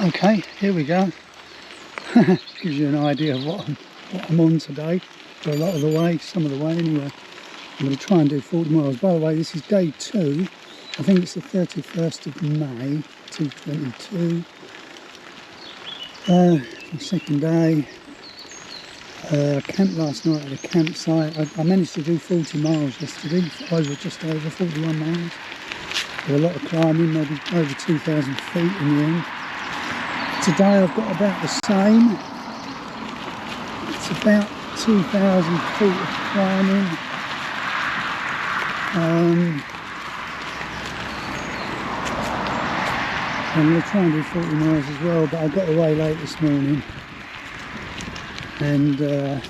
Okay, here we go. Gives you an idea of what I'm on today, for a lot of the way, some of the way anyway. I'm going to try and do 40 miles. By the way, this is day 2. I think it's the 31st of May, 2022. The second day. I camped last night at a campsite. I managed to do 40 miles yesterday, just over 41 miles. With a lot of climbing, maybe over 2,000 feet in the end. Today I've got about the same. It's about 2,000 feet of climbing. I'm going to try and do 40 miles as well, but I got away late this morning. And I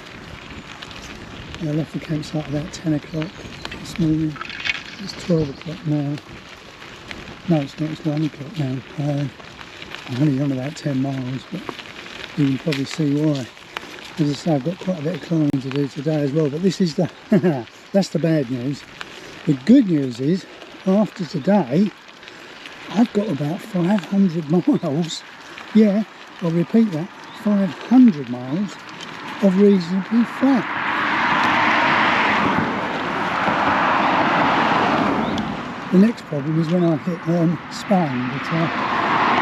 left the campsite about 10 o'clock this morning. It's 12 o'clock now. No, it's not, it's 1 o'clock now. I'm only on about 10 miles, but you can probably see why. As I say, I've got quite a bit of climbing to do today as well, but this is the, that's the bad news. The good news is, after today, I've got about 500 miles. Yeah, I'll repeat that, 500 miles of reasonably flat. The next problem is when I hit Spain, but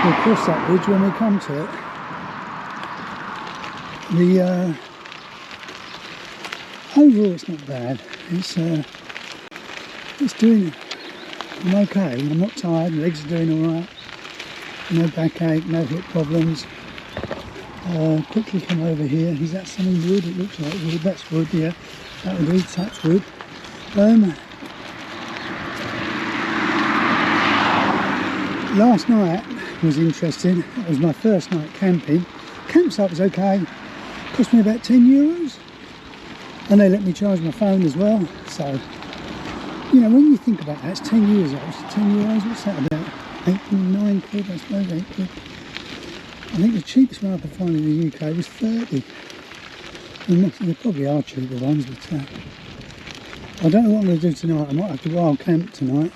we'll cross that bridge when we come to it. Overall it's not bad. It's doing, I'm okay, I'm not tired, my legs are doing alright. No backache, no hip problems. Quickly come over here. Is that something wood? It looks like wood. That's wood, yeah. That would be touch wood. Last night was interesting. It was my first night camping. Campsite was okay. Cost me about €10. And they let me charge my phone as well. So, you know, when you think about that, it's 10 years old. So €10, what's that about? 8, 9 quid, I suppose, 8 quid. I think the cheapest one I could find in the UK was 30. And there probably are cheaper ones, but I don't know what I'm going to do tonight. I might have to wild camp tonight.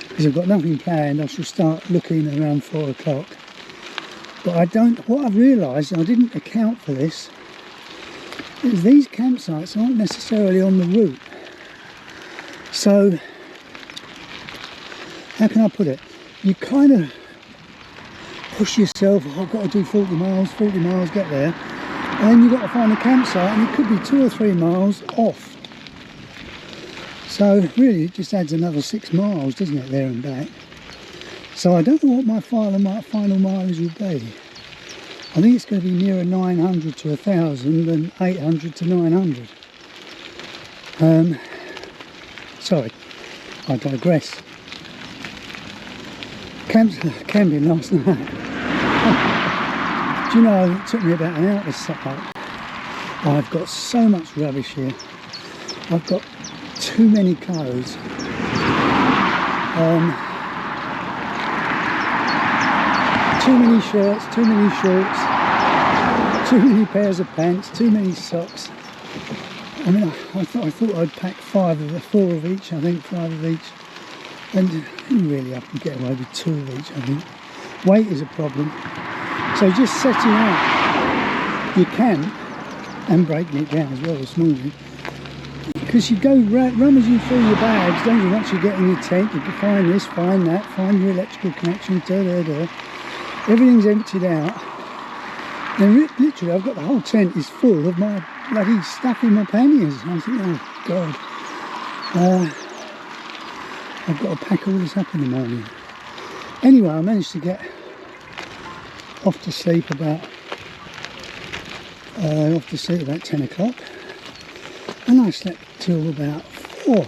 Because I've got nothing planned. I shall start looking around 4 o'clock. But what I've realised, and I didn't account for this, is these campsites aren't necessarily on the route. So, how can I put it? You kind of push yourself, I've got to do 40 miles, get there. And then you've got to find a campsite, and it could be 2 or 3 miles off. So really it just adds another 6 miles, doesn't it, there and back. So I don't know what my final mileage will be. I think it's going to be nearer 900 to 1,000 than 800 to 900. Sorry, I digress. Camping last night. Do you know, it took me about an hour to set up. I've got so much rubbish here. I've got too many clothes. Too many shirts, too many shorts, too many pairs of pants, too many socks. I mean, I thought I'd pack 4 of each, I think, 5 of each. And really I can get away with 2 of each, I think. Weight is a problem. So just setting up your camp and breaking it down as well this morning. Because you go rummaging through your bags, don't you? Once you get in your tent, you can find this, find that, find your electrical connection, everything's emptied out. Then literally I've got the whole tent is full of my bloody stuff in my panniers. I think, oh God. I've got to pack all this up in the morning. Anyway, I managed to get off to sleep about 10 o'clock, and I slept till about 4.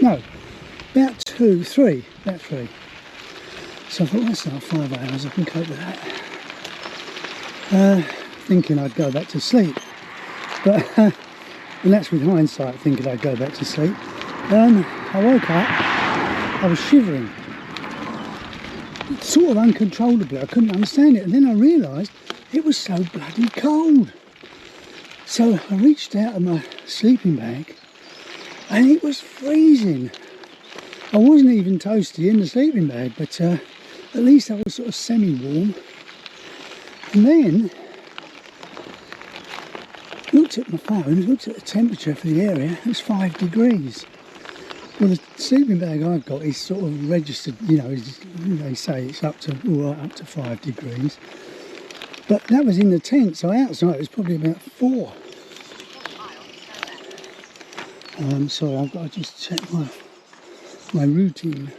No, about 3. So I thought, that's not 5 hours. I can cope with that. Thinking I'd go back to sleep, but and that's with hindsight, thinking I'd go back to sleep. I woke up. I was shivering, sort of uncontrollably. I couldn't understand it, and then I realised it was so bloody cold. So I reached out of my sleeping bag, and it was freezing. I wasn't even toasty in the sleeping bag, but at least I was sort of semi-warm. And then looked at my phone, looked at the temperature for the area, it was 5 degrees. Well, the sleeping bag I've got is sort of registered, you know, they say it's up to, all right, up to 5 degrees. But that was in the tent, so outside it was probably about 4. Sorry, I've got to just check my routine.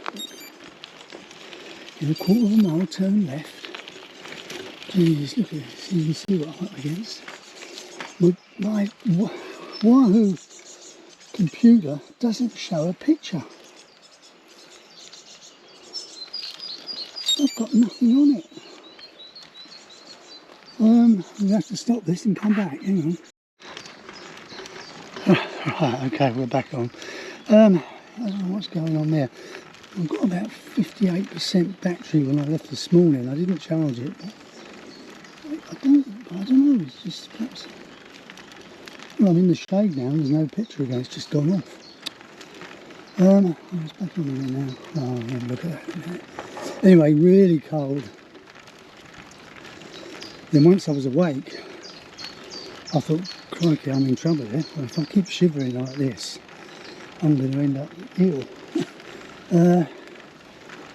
In a quarter of a mile, turn left. Jeez, look at this, you can see what I'm up against. My Wahoo computer doesn't show a picture. I've got nothing on it. I'm going to have to stop this and come back, hang on. Right, okay, we're back on. I don't know what's going on there. I've got about 58% battery when I left this morning. I didn't charge it, but I don't know, it's just perhaps... Well, I'm in the shade now, there's no picture again, it's just gone off. It's back on there now. Oh, yeah, look at that. Anyway, really cold. Then once I was awake, I thought, crikey, I'm in trouble here. Well, if I keep shivering like this, I'm going to end up ill.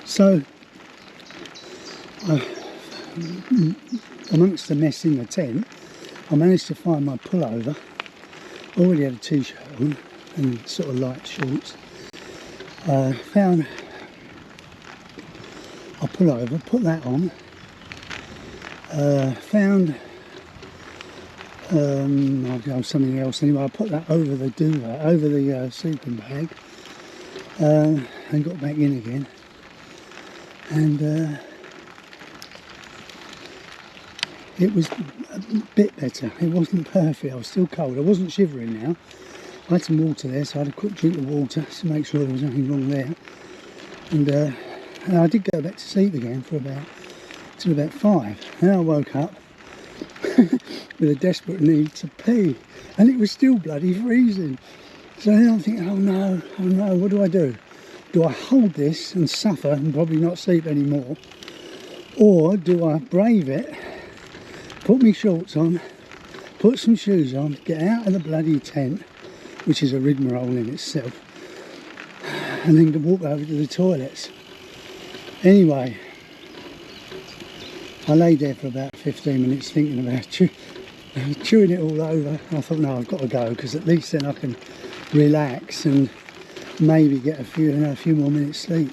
So, amongst the mess in the tent, I managed to find my pullover. I already had a t-shirt on and sort of light shorts. Found a pullover, put that on. Found something else. Anyway, I put that over the duvet, over the sleeping bag, and got back in again. And it was a bit better. It wasn't perfect. I was still cold. I wasn't shivering now. I had some water there, so I had a quick drink of water to make sure there was nothing wrong there. And I did go back to sleep again for till about 5. Then I woke up with a desperate need to pee, and it was still bloody freezing. So then I'm thinking, oh no, what do I do? Do I hold this and suffer and probably not sleep anymore? Or do I brave it, put my shorts on, put some shoes on, get out of the bloody tent, which is a rigmarole in itself, and then walk over to the toilets? Anyway, I lay there for about 15 minutes thinking about chewing it all over. I thought, no, I've got to go, because at least then I can relax and maybe get a few more minutes sleep.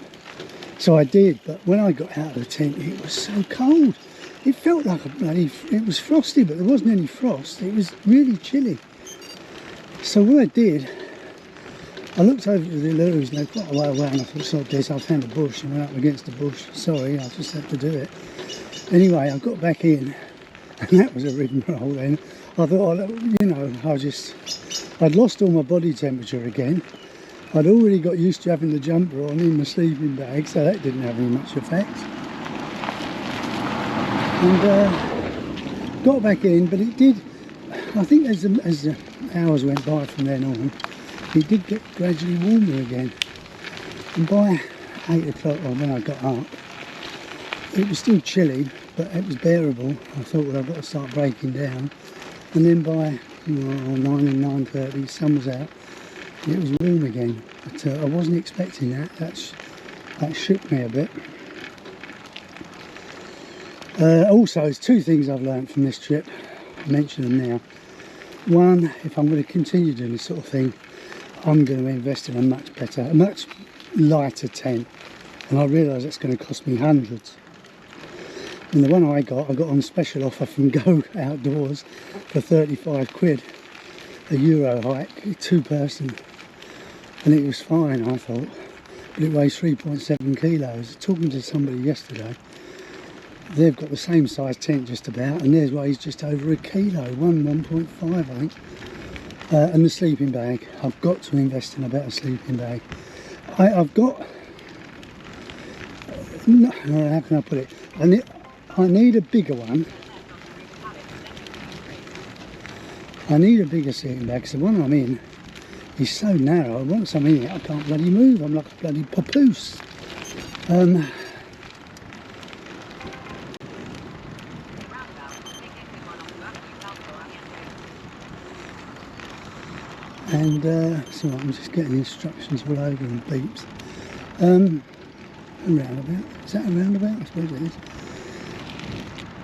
So I did, but when I got out of the tent, it was so cold. It felt like it was frosty, but there wasn't any frost. It was really chilly. So what I did, I looked over to the loos, and they're quite a way away, and I thought, sod this, I found a bush and went up against the bush. Sorry, I just had to do it. Anyway, I got back in, and that was a rigmarole then. I thought, you know, I'd lost all my body temperature again. I'd already got used to having the jumper on in my sleeping bag, so that didn't have any much effect. And got back in, but it did, I think as the hours went by from then on, it did get gradually warmer again. And by 8 o'clock, or when I got up, it was still chilly, but it was bearable. I thought, well, I've got to start breaking down. And then by 9 and 9:30, the sun was out, and it was warm again. But I wasn't expecting that. That shook me a bit. Also, there's 2 things I've learned from this trip. I'll mention them now. One, if I'm going to continue doing this sort of thing, I'm going to invest in a much lighter tent. And I realise it's going to cost me hundreds. And the one I got on special offer from Go Outdoors for 35 quid, a Euro hike, 2-person. And it was fine, I thought, but it weighs 3.7 kilos. Talking to somebody yesterday, they've got the same size tent just about, and theirs weighs just over 1 kilo, 1.5 I think. And the sleeping bag, I've got to invest in a better sleeping bag. I've got, no, how can I put it? I need a bigger one. I need a bigger sleeping bag, because the one I'm in is so narrow. Once I'm in it, I can't bloody move. I'm like a bloody papoose. And so I'm just getting instructions all over and beeps. A roundabout. Is that a roundabout? I suppose it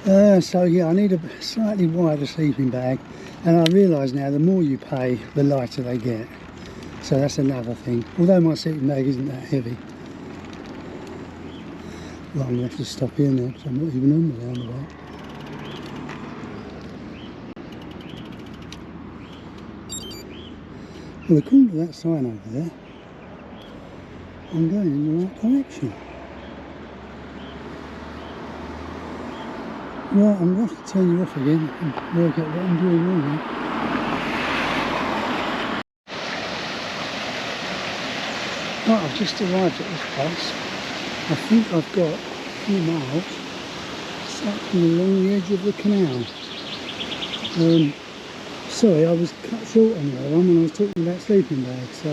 is. So yeah, I need a slightly wider sleeping bag, and I realise now the more you pay, the lighter they get. So that's another thing. Although my sleeping bag isn't that heavy. Well, I'm going to have to stop here now because I'm not even on the roundabout. Well, according to that sign over there, I'm going in the right direction. Right, I'm going to have to turn you off again and work out what I'm doing wrong now. Right, I've just arrived at this place. I think I've got a few miles cycling along the edge of the canal. Sorry, I was cut short on the other one when I was talking about sleeping bags. So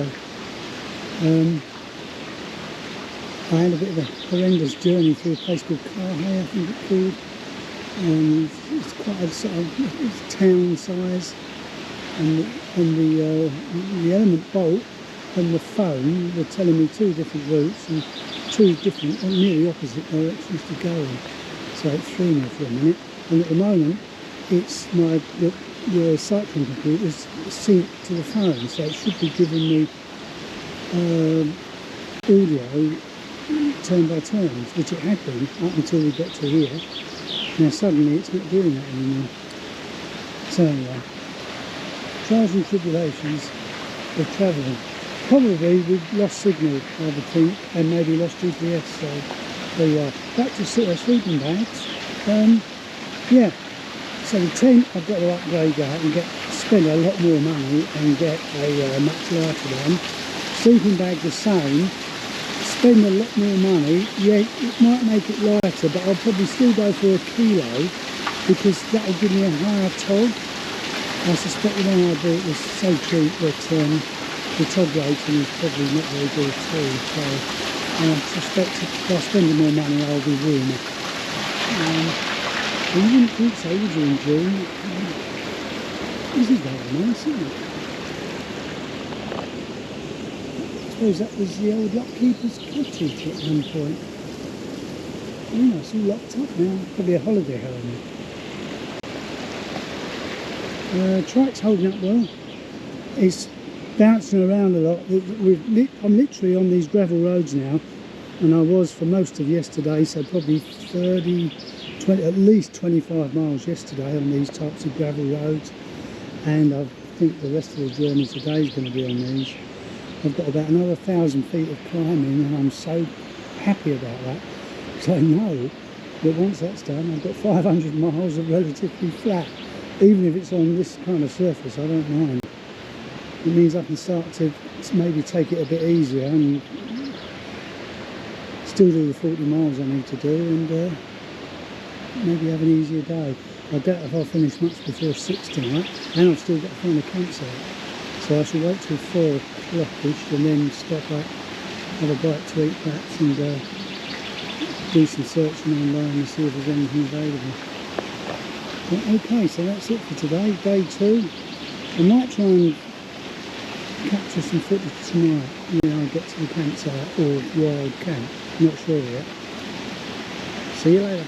I had a bit of a horrendous journey through a place called Carhay, I think it's called. It's quite a sort of town size, and the element bolt and the phone were telling me two different routes and two different, nearly opposite directions to go in. So it threw me for a minute, and at the moment it's the cycling computer is synced to the phone, so it should be giving me audio turn by turns, which it had been up until we got to here. Now suddenly it's not doing that anymore. So anyway, trials and tribulations of travelling. Probably we've lost signal, I would think, and maybe lost GPS, so there you are. Back to sleeping bags. Yeah, so the tent I've got to upgrade that and spend a lot more money and get a much lighter one. Sleeping bag the same, spend a lot more money. Yeah, it might make it lighter, but I'll probably still go for a kilo because that will give me a higher tog. I suspect the one I bought was so cheap that the tog rating is probably not very good at all, so I suspect by spending more money I'll be warmer. You wouldn't think so, would you, in June? This is very nice, isn't it? I suppose that was the old lockkeeper's cottage at one point. Oh, it's all locked up now. Probably a holiday home. Trike's holding up well. It's bouncing around a lot. I'm literally on these gravel roads now, and I was for most of yesterday, so probably 20, at least 25 miles yesterday on these types of gravel roads, and I think the rest of the journey today is going to be on these. I've got about another 1,000 feet of climbing, and I'm so happy about that, because I know that once that's done I've got 500 miles of relatively flat. Even if it's on this kind of surface, I don't mind. It means I can start to maybe take it a bit easier and still do the 40 miles I need to do, and maybe have an easier day. I doubt if I'll finish much before 6 tonight, and I've still got to find a campsite. So I shall wait till 4 o'clock-ish and then stop up, have a bite to eat perhaps, and do some searching online and see if there's anything available. But okay, so that's it for today, day 2. I might try and capture some footage tonight when I get to the campsite or wild camp, not sure yet. See you later.